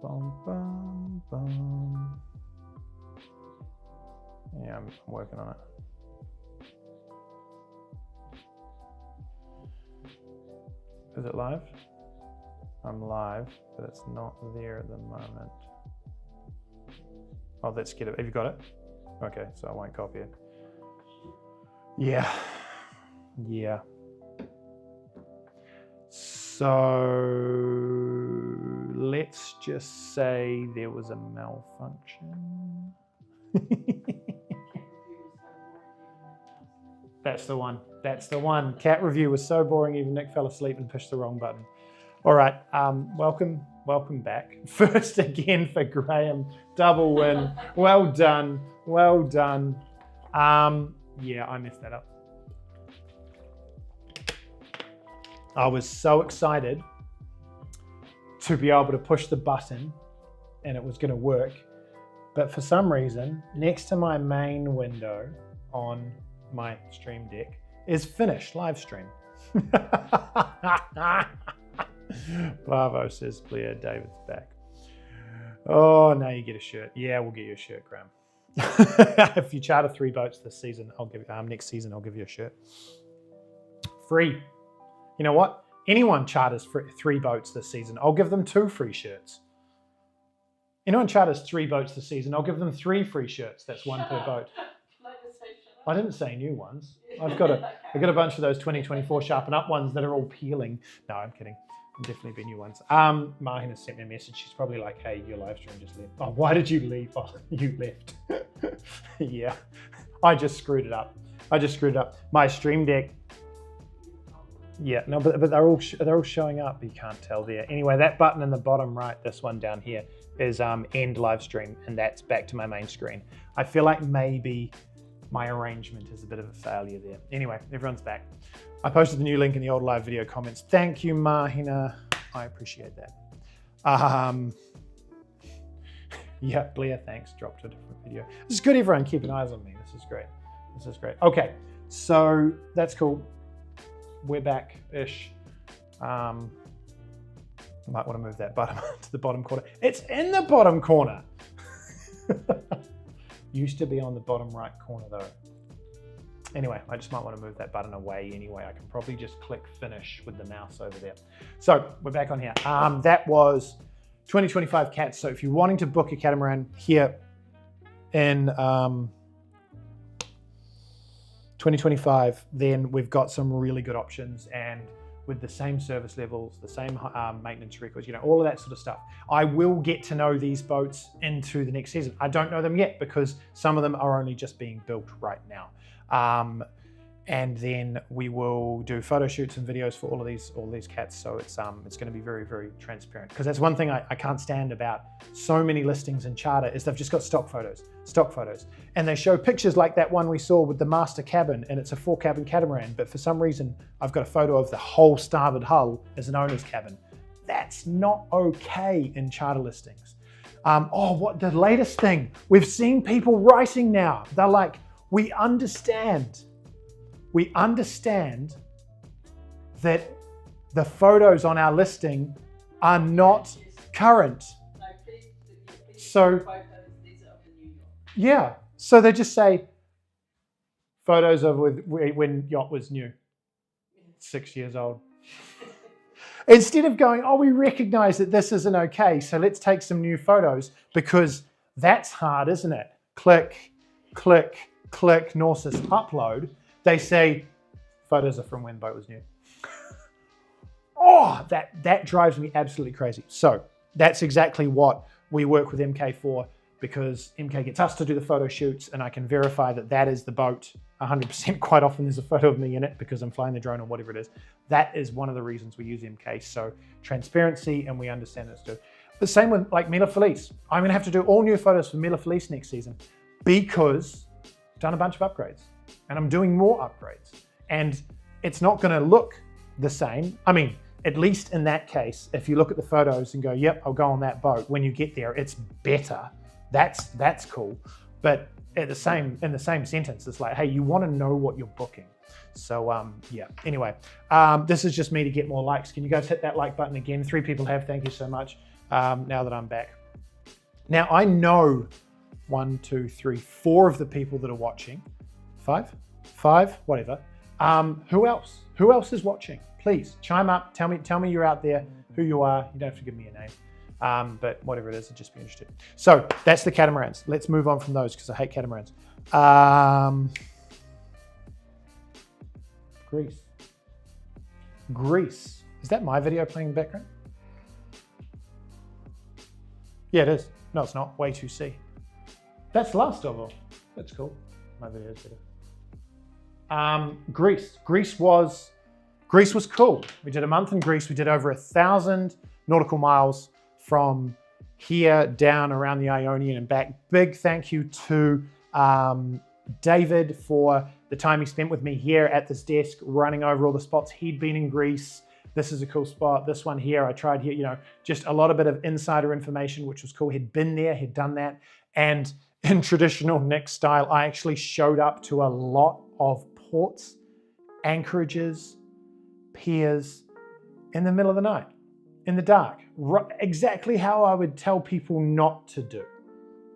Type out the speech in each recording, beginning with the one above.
Bum, bum, bum. Yeah, I'm working on it. Is it live? I'm live, but it's not there at the moment. Oh, let's get it. Have you got it? Okay, so I won't copy it. Yeah. Yeah. So let's just say there was a malfunction. That's the one. That's the one. Cat review was so boring, even Nick fell asleep and pushed the wrong button. All right, welcome back. First again for Graham, double win. Well done, well done. Yeah, I messed that up. I was so excited to be able to push the button and it was going to work, but for some reason, next to my main window on my Stream Deck is Finish live stream. Bravo, says Blair. David's back. Oh, now you get a shirt. Yeah, we'll get you a shirt, Graham. If you charter 3 boats this season, I'll give next season I'll give you a shirt. Free. You know what? Anyone charters 3 boats this season, I'll give them 2 free shirts. Anyone charters 3 boats this season, I'll give them 3 free shirts. That's one per boat. I didn't say new ones. I've got a bunch of those 2024 Sharpen Up ones that are all peeling. No, I'm kidding. Definitely be new ones. Marhin has sent me a message. She's probably like, hey, your live stream just left. Oh, why did you leave? Oh, you left. Yeah, I just screwed it up. My Stream Deck. Yeah, no, but they're all showing up. You can't tell there. Anyway, that button in the bottom right, this one down here, is end live stream, and that's back to my main screen. I feel like maybe my arrangement is a bit of a failure there. Anyway, everyone's back. I posted the new link in the old live video comments. Thank you, Mahina. I appreciate that. Yeah, Blair, thanks. Dropped a different video. This is good, everyone. Keeping eyes on me. This is great. This is great. Okay, so that's cool. We're back-ish. I might want to move that button to the bottom corner. It's in the bottom corner. Used to be on the bottom right corner though. Anyway, I just might want to move that button away anyway. I can probably just click finish with the mouse over there. So we're back on here. That was 2025 cats. So if you're wanting to book a catamaran here in 2025, then we've got some really good options, and with the same service levels, the same maintenance records, you know, all of that sort of stuff. I will get to know these boats into the next season. I don't know them yet because some of them are only just being built right now. And then we will do photo shoots and videos for all of these cats. So it's going to be very, very transparent, because that's one thing I can't stand about so many listings in charter is they've just got stock photos, and they show pictures like that one we saw with the master cabin, and it's a 4-cabin catamaran, but for some reason I've got a photo of the whole starboard hull as an owner's cabin. That's not okay in charter listings. Oh, what the latest thing? We've seen people writing now. They're like, we understand that the photos on our listing are not current. So, yeah, so they just say photos of when yacht was new, 6 years old. Instead of going, oh, we recognize that this isn't okay, so let's take some new photos, because that's hard, isn't it? Click, click, click, Norsis upload. They say photos are from when boat was new. Oh, that drives me absolutely crazy. So that's exactly what we work with MK for, because MK gets us to do the photo shoots, and I can verify that that is the boat 100%. Quite often there's a photo of me in it because I'm flying the drone or whatever it is. That is one of the reasons we use MK. So transparency, and we understand it's good. The same with like Mila Felice. I'm gonna have to do all new photos for Mila Felice next season because I've done a bunch of upgrades. And I'm doing more upgrades, and it's not going to look the same. I mean, at least in that case, if you look at the photos and go, yep, I'll go on that boat, when you get there, it's better. That's cool. But in the same sentence, it's like, hey, you want to know what you're booking. So yeah, anyway, this is just me to get more likes. Can you guys hit that like button again? 3 people have, thank you so much. now that I'm back. Now I know 1, 2, 3, 4 of the people that are watching. Five, whatever. Who else? Who else is watching? Please chime up. Tell me you're out there, who you are. You don't have to give me a name, but whatever it is, I'd just be interested. So that's the catamarans. Let's move on from those because I hate catamarans. Greece. Is that my video playing in the background? Yeah, it is. No, it's not. Way 2C. That's the last of them. That's cool. My video is better. Greece was cool. We did a month in Greece. We did over 1,000 nautical miles from here down around the Ionian and back. Big thank you to David for the time he spent with me here at this desk, running over all the spots. He'd been in Greece. This is a cool spot. This one here, I tried here, you know, just a lot of bit of insider information, which was cool. He'd been there, he'd done that. And in traditional Nick style, I actually showed up to a lot of ports, anchorages, piers in the middle of the night, in the dark. Exactly how I would tell people not to do.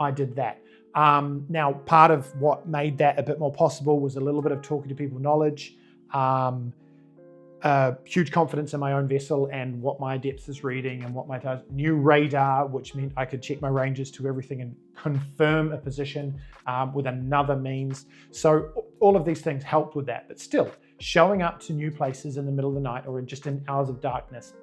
I did that. Now, part of what made that a bit more possible was a little bit of talking to people knowledge, huge confidence in my own vessel and what my depth is reading and what my new radar, which meant I could check my ranges to everything and confirm a position with another means. So all of these things helped with that, but still showing up to new places in the middle of the night or just in hours of darkness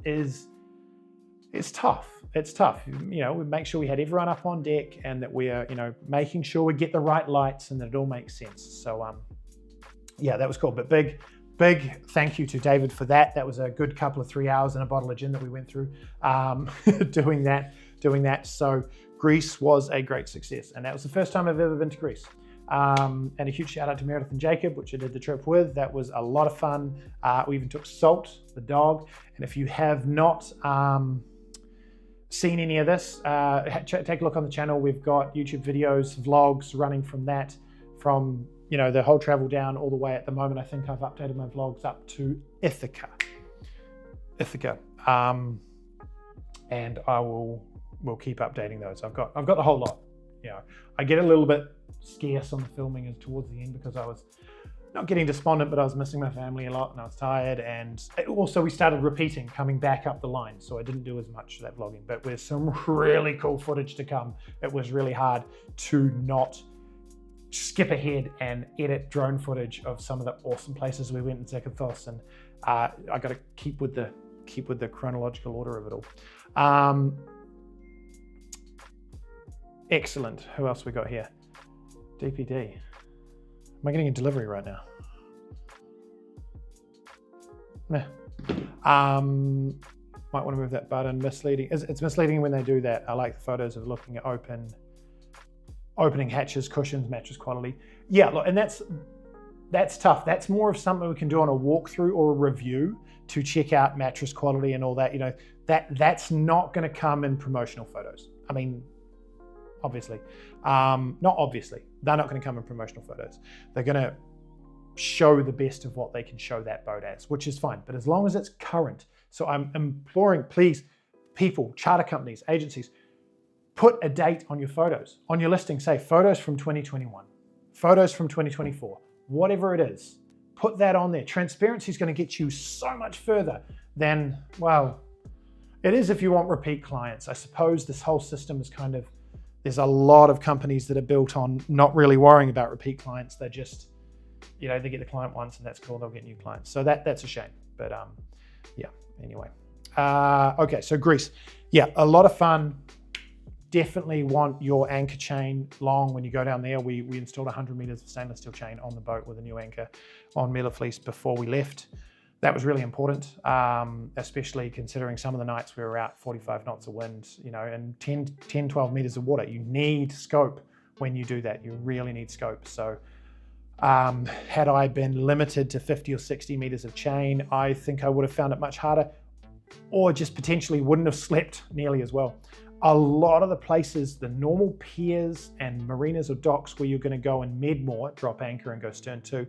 it's tough. It's tough. You know, we make sure we had everyone up on deck and that we are, you know, making sure we get the right lights and that it all makes sense. So yeah, that was cool. But big thank you to David for that. That was a good couple of 3 hours and a bottle of gin that we went through doing that. So Greece was a great success. And that was the first time I've ever been to Greece. And a huge shout out to Meredith and Jacob, which I did the trip with. That was a lot of fun. We even took Salt, the dog. And if you have not seen any of this, take a look on the channel. We've got YouTube videos, vlogs running from that, from you know, the whole travel down all the way. At the moment, I think I've updated my vlogs up to Ithaca. And we'll keep updating those. I've got the whole lot. You know, I get a little bit scarce on the filming towards the end because I was not getting despondent, but I was missing my family a lot and I was tired. And also we started repeating, coming back up the line. So I didn't do as much of that vlogging, but with some really cool footage to come. It was really hard to not skip ahead and edit drone footage of some of the awesome places we went in Zakynthos, and I got to keep with the chronological order of it all. Excellent. Who else we got here? DPD. Am I getting a delivery right now? Nah. Might want to move that button. Misleading. It's misleading when they do that. I like the photos of looking at opening hatches, cushions, mattress quality. Yeah, look, and that's tough. That's more of something we can do on a walkthrough or a review to check out mattress quality and all that. You know, that's not going to come in promotional photos. I mean, obviously, not obviously. They're not going to come in promotional photos. They're going to show the best of what they can show that boat as, which is fine. But as long as it's current. So I'm imploring, please, people, charter companies, agencies, put a date on your photos. On your listing, say photos from 2021, photos from 2024, whatever it is, put that on there. Transparency is going to get you so much further than, well, it is if you want repeat clients. I suppose this whole system is kind of, there's a lot of companies that are built on not really worrying about repeat clients. They're just, you know, they get the client once and that's cool, they'll get new clients. So that's a shame, but yeah, anyway. Okay, so Greece. Yeah, a lot of fun. Definitely want your anchor chain long when you go down there. We installed 100 meters of stainless steel chain on the boat with a new anchor on Mela Fleece before we left. That was really important, especially considering some of the nights we were out 45 knots of wind, you know, and 10, 12 meters of water. You need scope when you do that. You really need scope. So had I been limited to 50 or 60 meters of chain, I think I would have found it much harder, or just potentially wouldn't have slept nearly as well. A lot of the places, the normal piers and marinas or docks where you're going to go and Medmore, drop anchor and go stern to,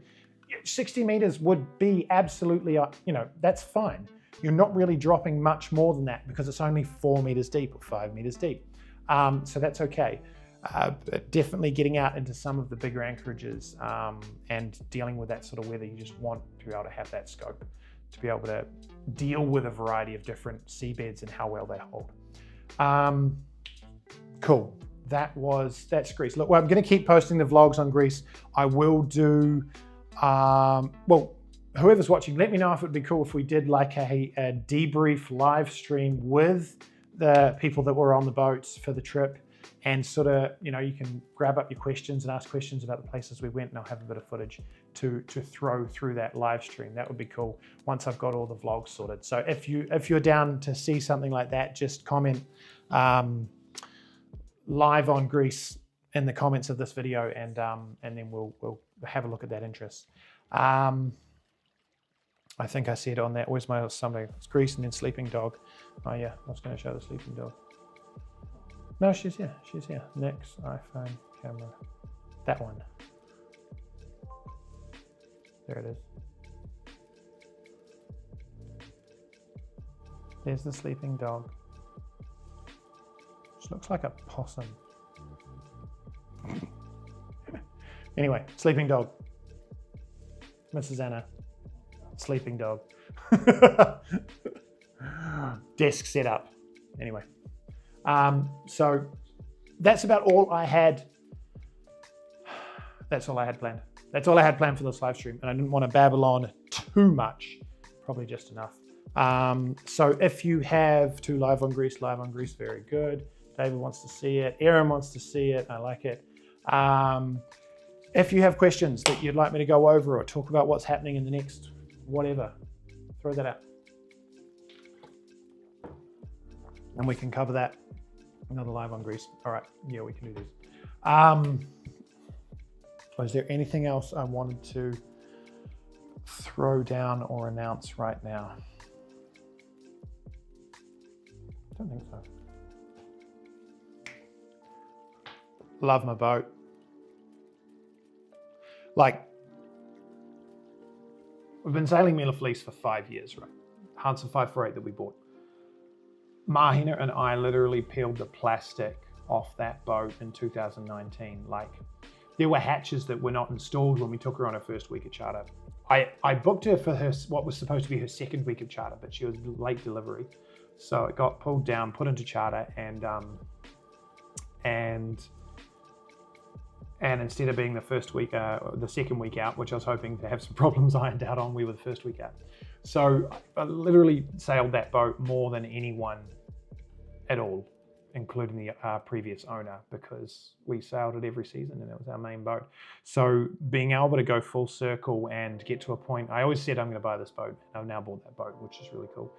60 meters would be absolutely, you know, that's fine. you're not really dropping much more than that because it's only 4 meters deep or 5 meters deep. So that's okay. But definitely getting out into some of the bigger anchorages and dealing with that sort of weather, you just want to be able to have that scope to be able to deal with a variety of different seabeds and how well they hold. Cool. That's Greece. Look, well, I'm going to keep posting the vlogs on Greece. I will do, well, whoever's watching, let me know if it would be cool if we did like a debrief live stream with the people that were on the boats for the trip, and sort of, you know, you can grab up your questions and ask questions about the places we went, and I'll have a bit of footage to throw through that live stream. That would be cool once I've got all the vlogs sorted. So if you're down to see something like that, just comment live on Greece in the comments of this video, and then we'll have a look at that interest. I think I said on that, where's my somebody? It's Greece and then Sleeping Dog. Oh yeah, I was going to show the Sleeping Dog. No, she's here. She's here. Next iPhone camera. That one. There it is. There's the Sleeping Dog. She looks like a possum. Anyway, Sleeping Dog. Mrs. Anna. Sleeping Dog. Desk set up. Anyway. So that's about all I had. That's all I had planned. That's all I had planned for this live stream, and I didn't want to babble on too much. Probably just enough. So if you have to live on Greece, very good. David wants to see it. Aaron wants to see it. I like it. If you have questions that you'd like me to go over or talk about what's happening in the next whatever, throw that out. And we can cover that. Another live on Greece. All right, yeah, we can do this. Was there anything else I wanted to throw down or announce right now? I don't think so. Love my boat. Like, we've been sailing Mila Felice for 5 years, right? Hansa 548 that we bought. Mahina and I literally peeled the plastic off that boat in 2019. Like, there were hatches that were not installed when we took her on her first week of charter. I booked her for her what was supposed to be her second week of charter, but she was late delivery. So it got pulled down, put into charter, and instead of being the first week, the second week out, which I was hoping to have some problems ironed out on, we were the first week out. So I literally sailed that boat more than anyone at all, including the previous owner, because we sailed it every season and it was our main boat. So being able to go full circle and get to a point, I always said I'm going to buy this boat. I've now bought that boat, which is really cool.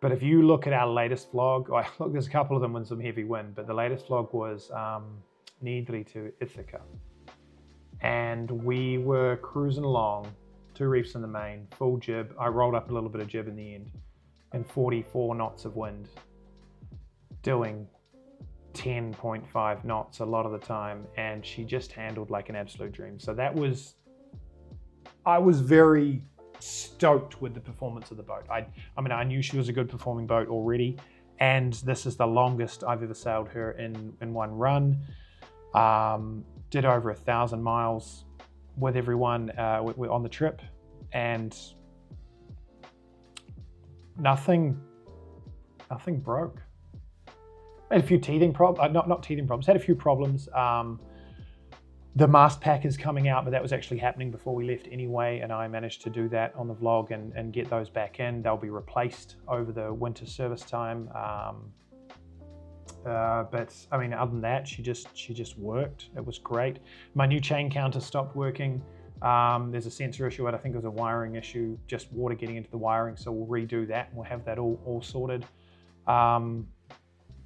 But if you look at our latest vlog, look, there's a couple of them with some heavy wind, but the latest vlog was Nidri to Ithaca. And we were cruising along, 2 reefs in the main, full jib. I rolled up a little bit of jib in the end, and 44 knots of wind, doing 10.5 knots a lot of the time, and she just handled like an absolute dream. So that was, I was very stoked with the performance of the boat. I mean, I knew she was a good performing boat already, and this is the longest I've ever sailed her in one run. Did over 1,000 miles with everyone on the trip, and nothing broke. Had a few teething problems, not teething problems, had a few problems. The mast pack is coming out, but that was actually happening before we left anyway, and I managed to do that on the vlog and get those back in. They'll be replaced over the winter service time. But I mean, other than that, she just worked. It was great. My new chain counter stopped working. There's a sensor issue, and I think there's a wiring issue, just water getting into the wiring. So we'll redo that and we'll have that all sorted.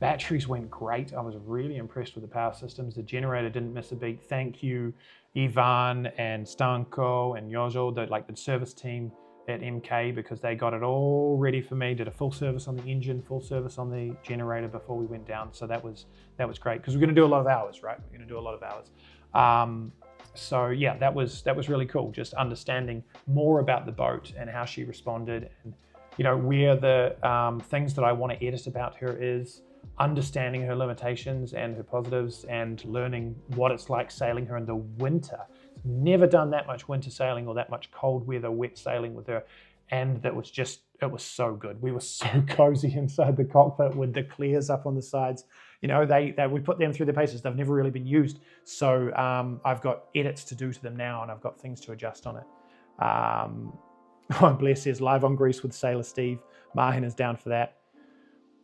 Batteries went great. I was really impressed with the power systems. The generator didn't miss a beat. Thank you, Ivan and Stanko and Jozo, the service team at MK, because they got it all ready for me. Did a full service on the engine, full service on the generator before we went down. So that was great, because we're going to do a lot of hours, right? We're going to do a lot of hours. So yeah, that was really cool. Just understanding more about the boat and how she responded, and you know, where the things that I want to edit about her is understanding her limitations and her positives and learning what it's like sailing her in the winter. Never done that much winter sailing or that much cold weather, wet sailing with her. And that was just, it was so good. We were so cozy inside the cockpit with the clears up on the sides. You know, we put them through their paces. They've never really been used. So I've got edits to do to them now, and I've got things to adjust on it. Oh, Blair says, live on Greece with Sailor Steve. Mahin is down for that.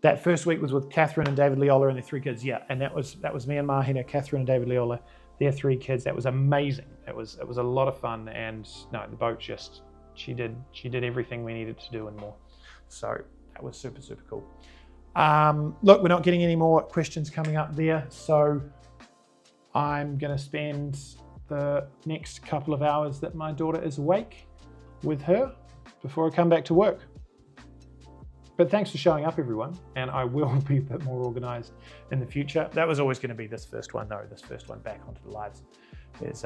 That first week was with Catherine and David Leola and their 3 kids. Yeah, and that was me and Mahina, Catherine and David Leola, their 3 kids. That was amazing. It was a lot of fun, and no, the boat just, she did everything we needed to do and more. So that was super, super cool. Look, we're not getting any more questions coming up there, so I'm gonna spend the next couple of hours that my daughter is awake with her before I come back to work. But thanks for showing up, everyone, and I will be a bit more organized in the future. That was always gonna be this first one, though. This first one back onto the lives is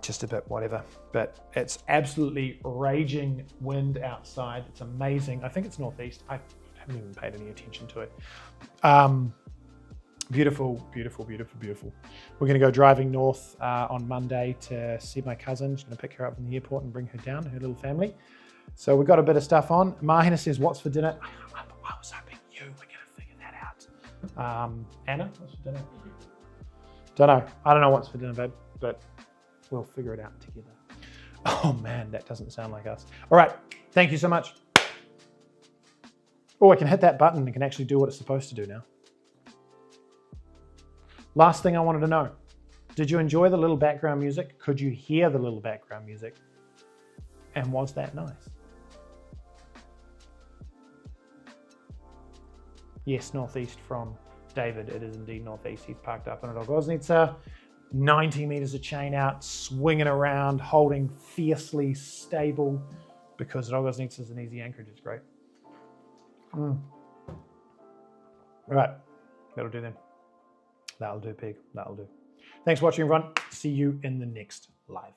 just a bit whatever. But it's absolutely raging wind outside. It's amazing. I think it's northeast. I haven't even paid any attention to it. Beautiful, beautiful, beautiful, beautiful. We're gonna go driving north on Monday to see my cousin. She's gonna pick her up from the airport and bring her down, her little family. So we've got a bit of stuff on. Mahina says, what's for dinner? I was hoping you were gonna figure that out. Anna, what's for dinner? Don't know. I don't know what's for dinner, babe, but we'll figure it out together. Oh man, that doesn't sound like us. All right, thank you so much. Oh, I can hit that button and can actually do what it's supposed to do now. Last thing I wanted to know, did you enjoy the little background music? Could you hear the little background music? And was that nice? Yes, northeast from David. It is indeed northeast. He's parked up in Rogoznica, 90 meters of chain out, swinging around, holding fiercely stable, because Rogoznica is an easy anchorage. It's great. All right, that'll do then. That'll do, pig. That'll do. Thanks for watching, everyone. See you in the next live.